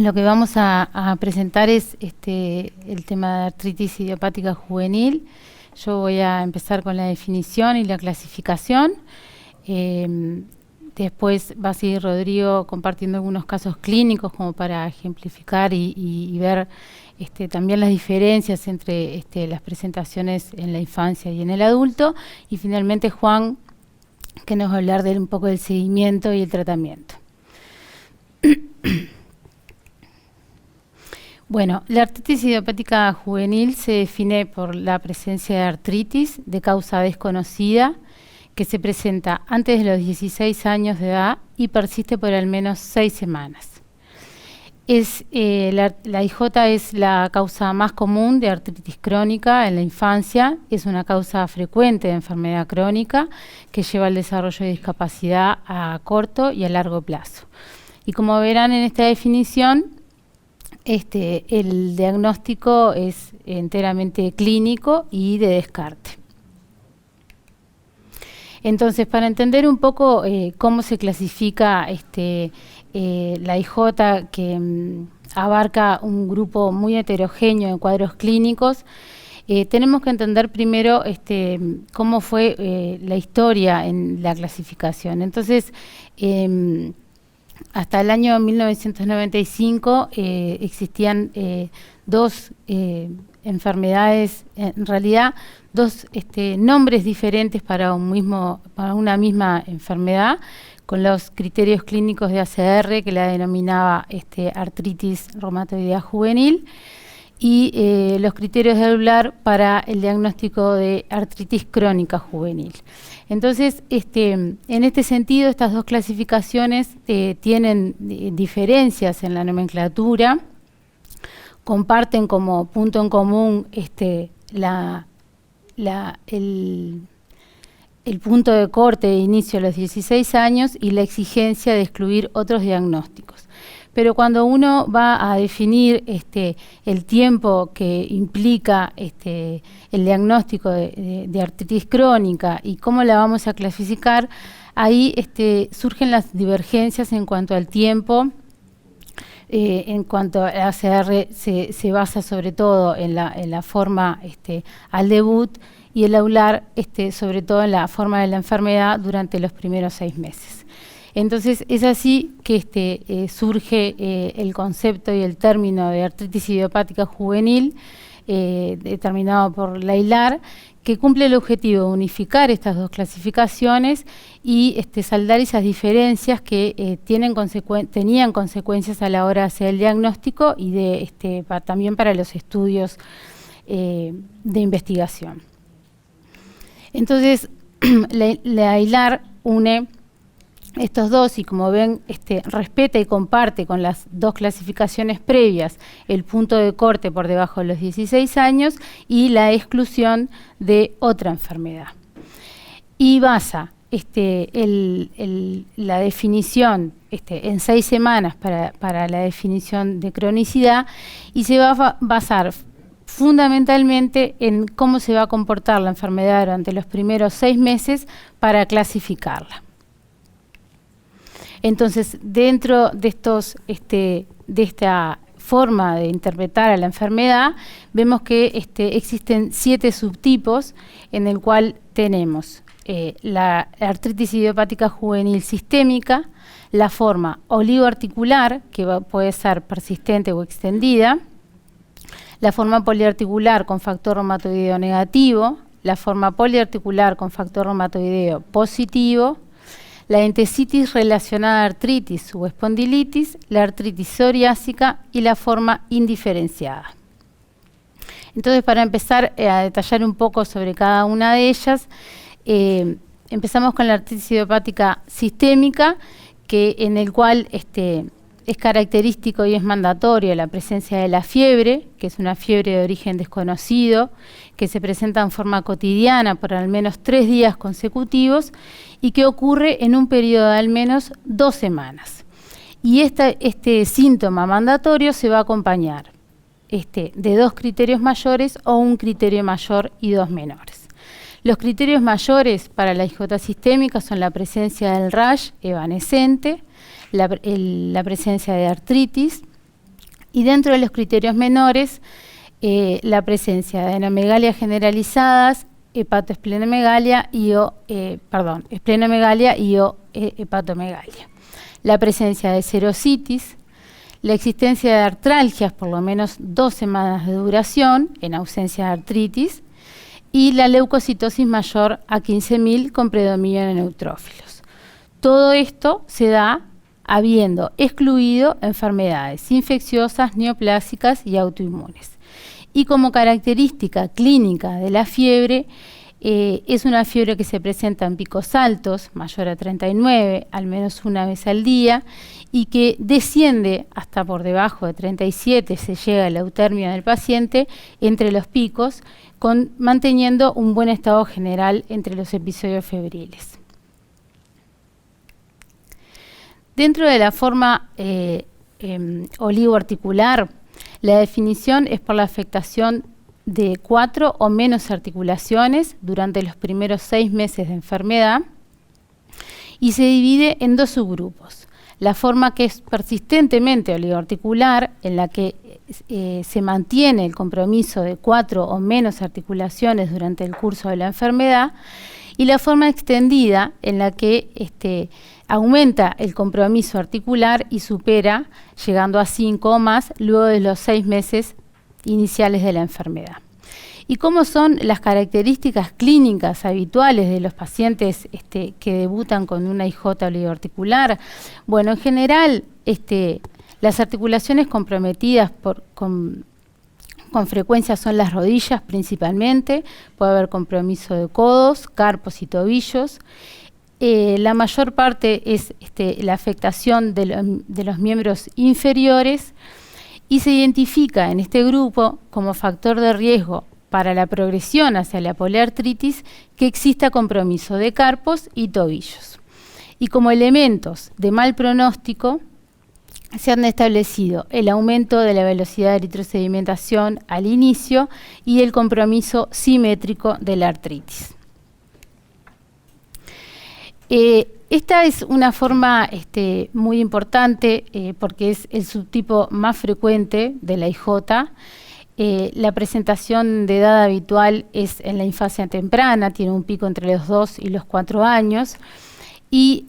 Lo que vamos a presentar es el tema de artritis idiopática juvenil. Yo voy a empezar con la definición y la clasificación. Después va a seguir Rodrigo compartiendo algunos casos clínicos como para ejemplificar y ver también las diferencias entre las presentaciones en la infancia y en el adulto. Y finalmente Juan, que nos va a hablar un poco del seguimiento y el tratamiento. Bueno, la artritis idiopática juvenil se define por la presencia de artritis de causa desconocida que se presenta antes de los 16 años de edad y persiste por al menos 6 semanas. La IJ es la causa más común de artritis crónica en la infancia, es una causa frecuente de enfermedad crónica que lleva al desarrollo de discapacidad a corto y a largo plazo. Y como verán en esta definición, el diagnóstico es enteramente clínico y de descarte. Entonces, para entender un poco cómo se clasifica la IJ, que abarca un grupo muy heterogéneo de cuadros clínicos, tenemos que entender primero cómo fue la historia en la clasificación. Entonces, hasta el año 1995 existían dos enfermedades, en realidad dos nombres diferentes para una misma enfermedad, con los criterios clínicos de ACR que la denominaba artritis reumatoidea juvenil, y los criterios de Euler para el diagnóstico de artritis crónica juvenil. Entonces, en este sentido, estas dos clasificaciones tienen diferencias en la nomenclatura, comparten como punto en común el punto de corte de inicio a los 16 años y la exigencia de excluir otros diagnósticos. Pero cuando uno va a definir el tiempo que implica el diagnóstico de artritis crónica y cómo la vamos a clasificar, ahí surgen las divergencias en cuanto al tiempo. En cuanto a ACR se basa sobre todo en la forma al debut, y el Euler sobre todo en la forma de la enfermedad durante los primeros 6 meses. Entonces es así que surge el concepto y el término de artritis idiopática juvenil, determinado por Leilar, que cumple el objetivo de unificar estas dos clasificaciones y saldar esas diferencias que tenían consecuencias a la hora de hacer el diagnóstico y también para los estudios de investigación. Entonces, Leilar une estos dos y, como ven, respeta y comparte con las dos clasificaciones previas el punto de corte por debajo de los 16 años y la exclusión de otra enfermedad. Y basa la definición en 6 semanas para la definición de cronicidad, y se va a basar fundamentalmente en cómo se va a comportar la enfermedad durante los primeros 6 meses para clasificarla. Entonces, dentro de esta forma de interpretar a la enfermedad, vemos que existen 7 subtipos, en el cual tenemos la artritis idiopática juvenil sistémica, la forma oligoarticular, que puede ser persistente o extendida, la forma poliarticular con factor reumatoideo negativo, la forma poliarticular con factor reumatoideo positivo, la entesitis relacionada a artritis o espondilitis, la artritis psoriásica y la forma indiferenciada. Entonces, para empezar a detallar un poco sobre cada una de ellas, empezamos con la artritis idiopática sistémica, en el cual es característico y es mandatorio la presencia de la fiebre, que es una fiebre de origen desconocido, que se presenta en forma cotidiana por al menos 3 días consecutivos y que ocurre en un periodo de al menos 2 semanas. Y este síntoma mandatorio se va a acompañar de 2 criterios mayores o un criterio mayor y 2 menores. Los criterios mayores para la IJ sistémica son la presencia del rash evanescente, la presencia de artritis, Y dentro de los criterios menores, la presencia de adenomegalias generalizadas, hepatoesplenomegalia y esplenomegalia y hepatomegalia. La presencia de serositis, la existencia de artralgias por lo menos 2 semanas de duración en ausencia de artritis y la leucocitosis mayor a 15.000 con predominio de neutrófilos. Todo esto se da habiendo excluido enfermedades infecciosas, neoplásicas y autoinmunes. Y como característica clínica de la fiebre, es una fiebre que se presenta en picos altos, mayor a 39, al menos una vez al día, y que desciende hasta por debajo de 37, se llega a la eutermia del paciente entre los picos, manteniendo un buen estado general entre los episodios febriles. Dentro de la forma oligoarticular, la definición es por la afectación de 4 o menos articulaciones durante los primeros 6 meses de enfermedad y se divide en 2 subgrupos. La forma que es persistentemente oligoarticular, en la que se mantiene el compromiso de 4 o menos articulaciones durante el curso de la enfermedad, y la forma extendida, en la que aumenta el compromiso articular y supera, llegando a 5 o más, luego de los 6 meses iniciales de la enfermedad. ¿Y cómo son las características clínicas habituales de los pacientes que debutan con una IJ oligoarticular? Bueno, en general, las articulaciones comprometidas con frecuencia son las rodillas principalmente, puede haber compromiso de codos, carpos y tobillos. La mayor parte es la afectación de los miembros inferiores y se identifica en este grupo como factor de riesgo para la progresión hacia la poliartritis que exista compromiso de carpos y tobillos. Y como elementos de mal pronóstico se han establecido el aumento de la velocidad de eritrosedimentación al inicio y el compromiso simétrico de la artritis. Esta es una forma muy importante porque es el subtipo más frecuente de la IJ. La presentación de edad habitual es en la infancia temprana, tiene un pico entre los 2 y los 4 años. Y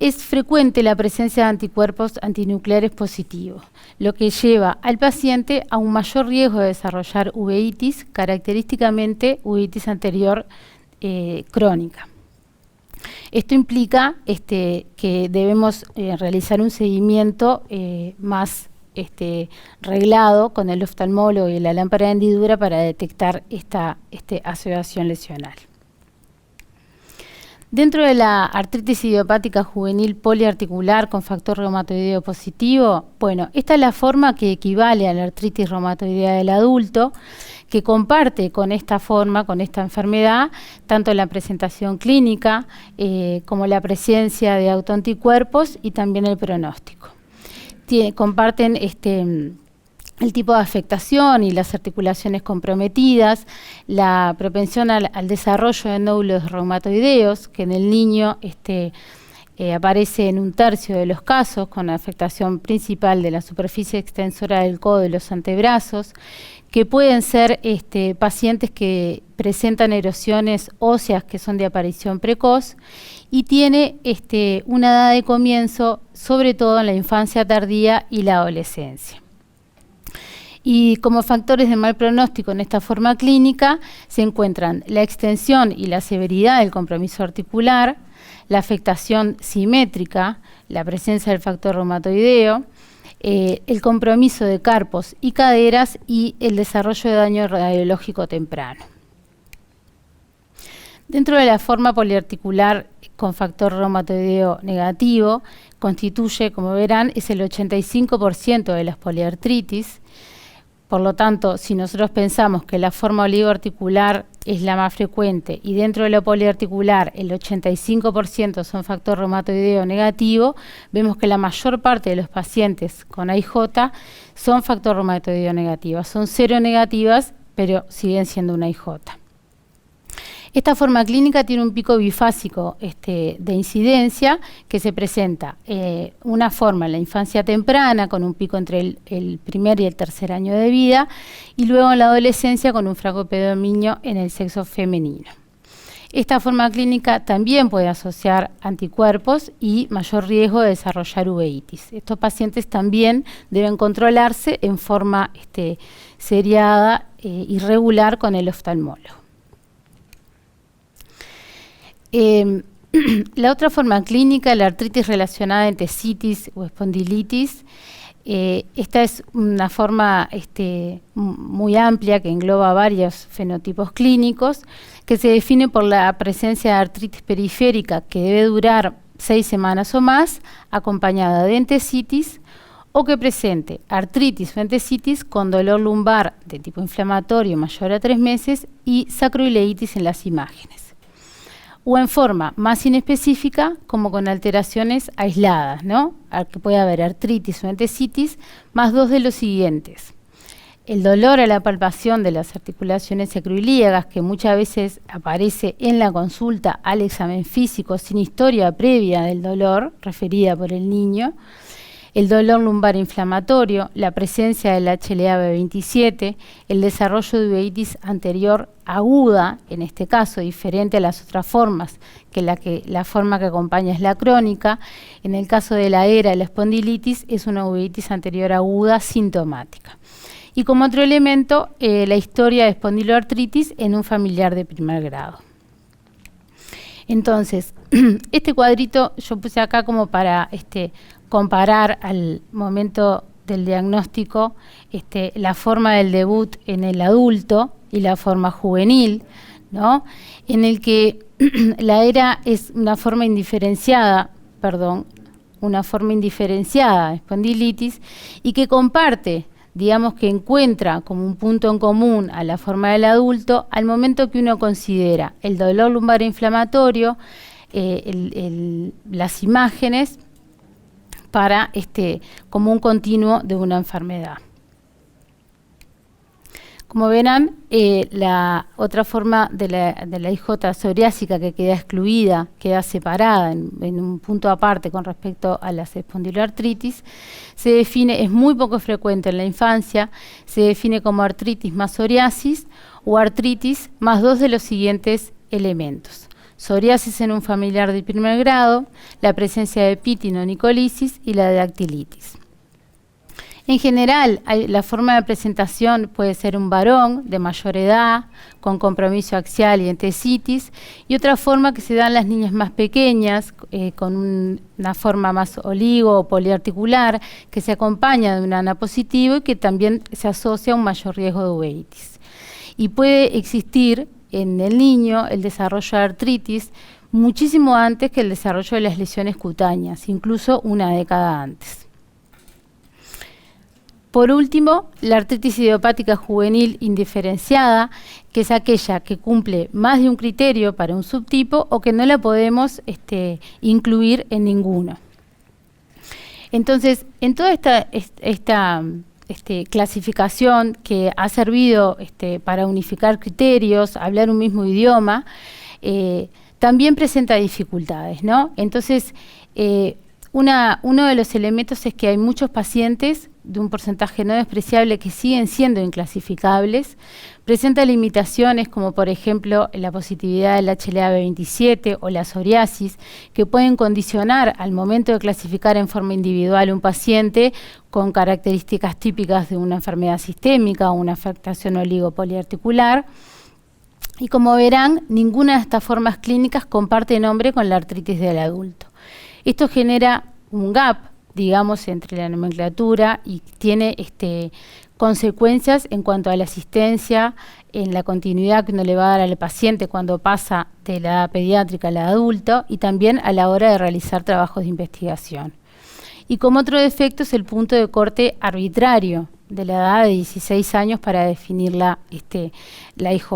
es frecuente la presencia de anticuerpos antinucleares positivos, lo que lleva al paciente a un mayor riesgo de desarrollar uveitis, característicamente uveitis anterior crónica. Esto implica que debemos realizar un seguimiento más reglado con el oftalmólogo y la lámpara de hendidura para detectar esta asociación lesional. Dentro de la artritis idiopática juvenil poliarticular con factor reumatoideo positivo, bueno, esta es la forma que equivale a la artritis reumatoidea del adulto, que comparte con esta forma, con esta enfermedad, tanto la presentación clínica como la presencia de autoanticuerpos y también el pronóstico. Comparten el tipo de afectación y las articulaciones comprometidas, la propensión al desarrollo de nódulos reumatoideos, que en el niño aparece en 1/3 de los casos, con afectación principal de la superficie extensora del codo y los antebrazos, que pueden ser pacientes que presentan erosiones óseas que son de aparición precoz y tiene una edad de comienzo, sobre todo en la infancia tardía y la adolescencia. Y como factores de mal pronóstico en esta forma clínica se encuentran la extensión y la severidad del compromiso articular, la afectación simétrica, la presencia del factor reumatoideo, el compromiso de carpos y caderas y el desarrollo de daño radiológico temprano. Dentro de la forma poliarticular con factor reumatoideo negativo, constituye, como verán, es el 85% de las poliartritis. Por lo tanto, si nosotros pensamos que la forma oligoarticular es la más frecuente y dentro de la poliarticular el 85% son factor reumatoideo negativo, vemos que la mayor parte de los pacientes con AIJ son factor reumatoideo negativo. Son seronegativas, pero siguen siendo una AIJ. Esta forma clínica tiene un pico bifásico de incidencia que se presenta una forma en la infancia temprana con un pico entre el primer y el tercer año de vida y luego en la adolescencia con un franco predominio en el sexo femenino. Esta forma clínica también puede asociar anticuerpos y mayor riesgo de desarrollar uveitis. Estos pacientes también deben controlarse en forma seriada y regular con el oftalmólogo. La otra forma clínica, la artritis relacionada a entesitis o espondilitis, esta es una forma muy amplia que engloba varios fenotipos clínicos, que se define por la presencia de artritis periférica que debe durar 6 semanas o más, acompañada de entesitis, o que presente artritis o entesitis con dolor lumbar de tipo inflamatorio mayor a 3 meses y sacroileitis en las imágenes. O en forma más inespecífica, como con alteraciones aisladas, ¿no? Que puede haber artritis o entesitis, más 2 de los siguientes. El dolor a la palpación de las articulaciones sacroiliagas, que muchas veces aparece en la consulta al examen físico sin historia previa del dolor, referida por el niño. El dolor lumbar inflamatorio, la presencia del HLA-B27, el desarrollo de uveitis anterior aguda, en este caso diferente a las otras formas, que la forma que acompaña es la crónica. En el caso de la ERA, la espondilitis, es una uveitis anterior aguda sintomática. Y como otro elemento, la historia de espondiloartritis en un familiar de primer grado. Entonces, este cuadrito yo puse acá como para comparar al momento del diagnóstico la forma del debut en el adulto y la forma juvenil, ¿no? En el que la ERA es una forma indiferenciada de espondilitis y que comparte, digamos que encuentra como un punto en común a la forma del adulto al momento que uno considera el dolor lumbar inflamatorio, las imágenes, para como un continuo de una enfermedad. Como verán, la otra forma de la IJ psoriásica que queda excluida, queda separada en un punto aparte con respecto a las espondiloartritis, se define, es muy poco frecuente en la infancia, se define como artritis más psoriasis o artritis más 2 de los siguientes elementos. Psoriasis en un familiar de primer grado, la presencia de pitinonicolisis y la dactilitis. En general, la forma de presentación puede ser un varón de mayor edad, con compromiso axial y entesitis, y otra forma que se da en las niñas más pequeñas, con una forma más oligo o poliarticular, que se acompaña de un ANA positivo y que también se asocia a un mayor riesgo de uveitis. Y puede existir en el niño el desarrollo de artritis muchísimo antes que el desarrollo de las lesiones cutáneas, incluso una década antes. Por último, la artritis idiopática juvenil indiferenciada, que es aquella que cumple más de un criterio para un subtipo o que no la podemos incluir en ninguno. Entonces, en toda esta clasificación que ha servido para unificar criterios, hablar un mismo idioma, también presenta dificultades, ¿no? Entonces, uno de los elementos es que hay muchos pacientes de un porcentaje no despreciable que siguen siendo inclasificables, presenta limitaciones como por ejemplo la positividad del HLA-B27 o la psoriasis, que pueden condicionar al momento de clasificar en forma individual un paciente con características típicas de una enfermedad sistémica o una afectación oligopoliarticular. Y como verán, ninguna de estas formas clínicas comparte nombre con la artritis del adulto. Esto genera un gap, digamos, entre la nomenclatura y tiene consecuencias en cuanto a la asistencia, en la continuidad que uno le va a dar al paciente cuando pasa de la edad pediátrica a la adulto y también a la hora de realizar trabajos de investigación. Y como otro defecto es el punto de corte arbitrario de la edad de 16 años para definir la IJ.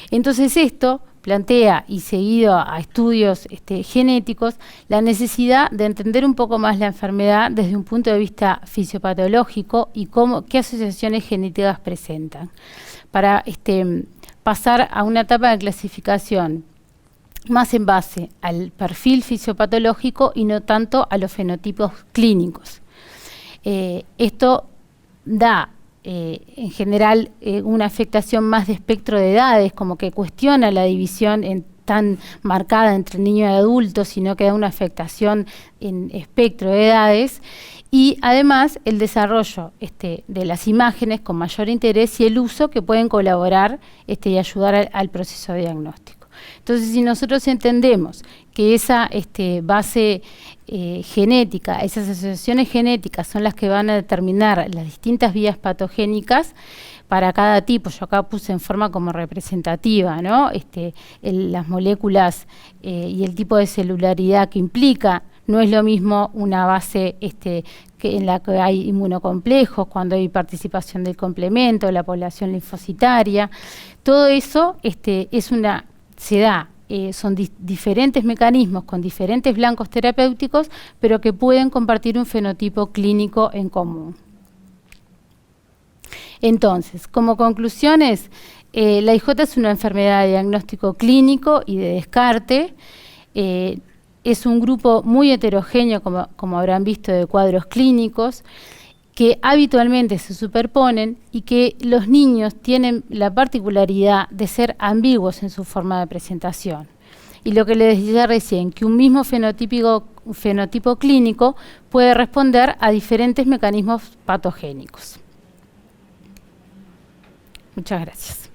Entonces esto plantea, y seguido a estudios genéticos, la necesidad de entender un poco más la enfermedad desde un punto de vista fisiopatológico y qué asociaciones genéticas presentan. Para pasar a una etapa de clasificación más en base al perfil fisiopatológico y no tanto a los fenotipos clínicos. Esto da en general una afectación más de espectro de edades, como que cuestiona la división tan marcada entre niños y adultos, sino que da una afectación en espectro de edades, y además el desarrollo de las imágenes con mayor interés y el uso que pueden colaborar y ayudar al proceso diagnóstico. Entonces, si nosotros entendemos que esa base genética, esas asociaciones genéticas son las que van a determinar las distintas vías patogénicas para cada tipo, yo acá puse en forma como representativa, ¿no? Las moléculas y el tipo de celularidad que implica. No es lo mismo una base que en la que hay inmunocomplejos, cuando hay participación del complemento, la población linfocitaria. Todo eso se da. Son diferentes mecanismos con diferentes blancos terapéuticos, pero que pueden compartir un fenotipo clínico en común. Entonces, como conclusiones, la IJ es una enfermedad de diagnóstico clínico y de descarte. Es un grupo muy heterogéneo, como habrán visto, de cuadros clínicos, que habitualmente se superponen y que los niños tienen la particularidad de ser ambiguos en su forma de presentación. Y lo que les decía recién, que un mismo fenotipo clínico puede responder a diferentes mecanismos patogénicos. Muchas gracias.